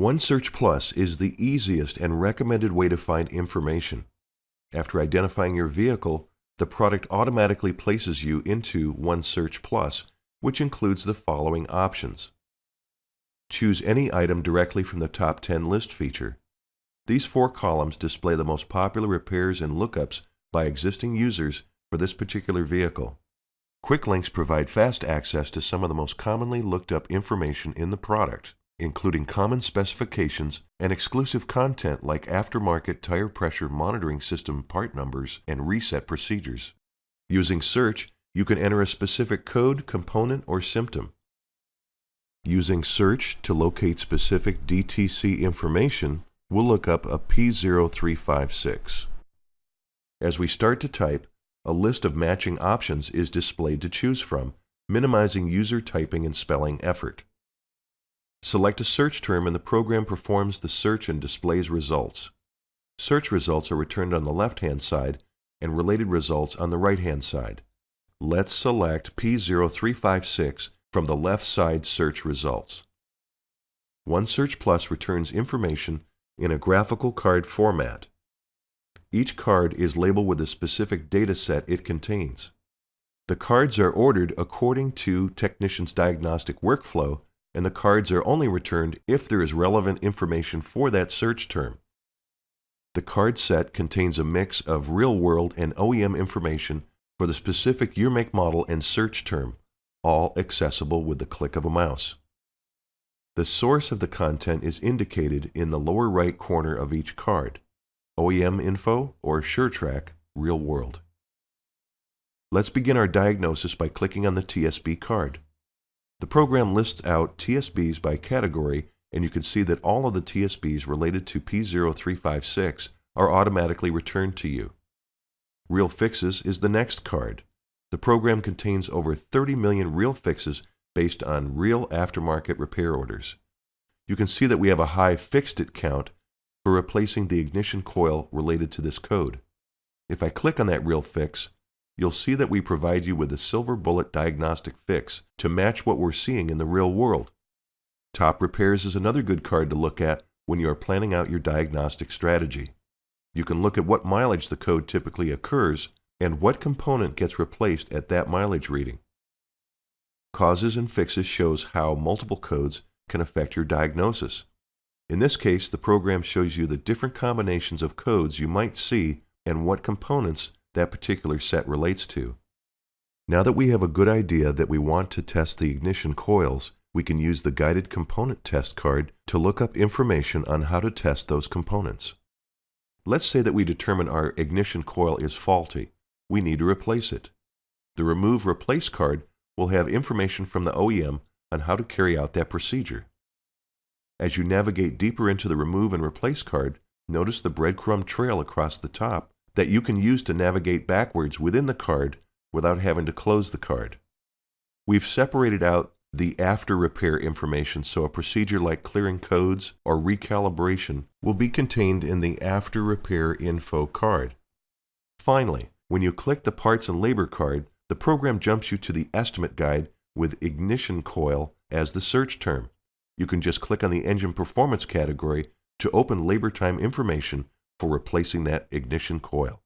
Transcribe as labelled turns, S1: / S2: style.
S1: 1Search Plus is the easiest and recommended way to find information. After identifying your vehicle, the product automatically places you into 1Search Plus, which includes the following options. Choose any item directly from the Top 10 List feature. These 4 columns display the most popular repairs and lookups by existing users for this particular vehicle. Quick links provide fast access to some of the most commonly looked up information in the product, including common specifications and exclusive content like aftermarket tire pressure monitoring system part numbers and reset procedures. Using Search, you can enter a specific code, component, or symptom. Using Search to locate specific DTC information, we'll look up a P0356. As we start to type, a list of matching options is displayed to choose from, minimizing user typing and spelling effort. Select a search term and the program performs the search and displays results. Search results are returned on the left-hand side and related results on the right-hand side. Let's select P0356 from the left side search results. 1Search Plus returns information in a graphical card format. Each card is labeled with the specific data set it contains. The cards are ordered according to technician's diagnostic workflow, and the cards are only returned if there is relevant information for that search term. The card set contains a mix of real-world and OEM information for the specific year, make, model, and search term, all accessible with the click of a mouse. The source of the content is indicated in the lower right corner of each card: OEM info or SureTrack Real World. Let's begin our diagnosis by clicking on the TSB card. The program lists out TSBs by category, and you can see that all of the TSBs related to P0356 are automatically returned to you. Real Fixes is the next card. The program contains over 30 million real fixes based on real aftermarket repair orders. You can see that we have a high fixed-it count for replacing the ignition coil related to this code. If I click on that real fix, you'll see that we provide you with a silver bullet diagnostic fix to match what we're seeing in the real world. Top Repairs is another good card to look at when you are planning out your diagnostic strategy. You can look at what mileage the code typically occurs and what component gets replaced at that mileage reading. Causes and Fixes shows how multiple codes can affect your diagnosis. In this case, the program shows you the different combinations of codes you might see and what components that particular set relates to. Now that we have a good idea that we want to test the ignition coils, we can use the Guided Component Test card to look up information on how to test those components. Let's say that we determine our ignition coil is faulty. We need to replace it. The Remove Replace card will have information from the OEM on how to carry out that procedure. As you navigate deeper into the Remove and Replace card, notice the breadcrumb trail across the top that you can use to navigate backwards within the card without having to close the card. We've separated out the after repair information, so a procedure like clearing codes or recalibration will be contained in the after repair info card. Finally, when you click the parts and labor card, the program jumps you to the estimate guide with ignition coil as the search term. You can just click on the engine performance category to open labor time information for replacing that ignition coil.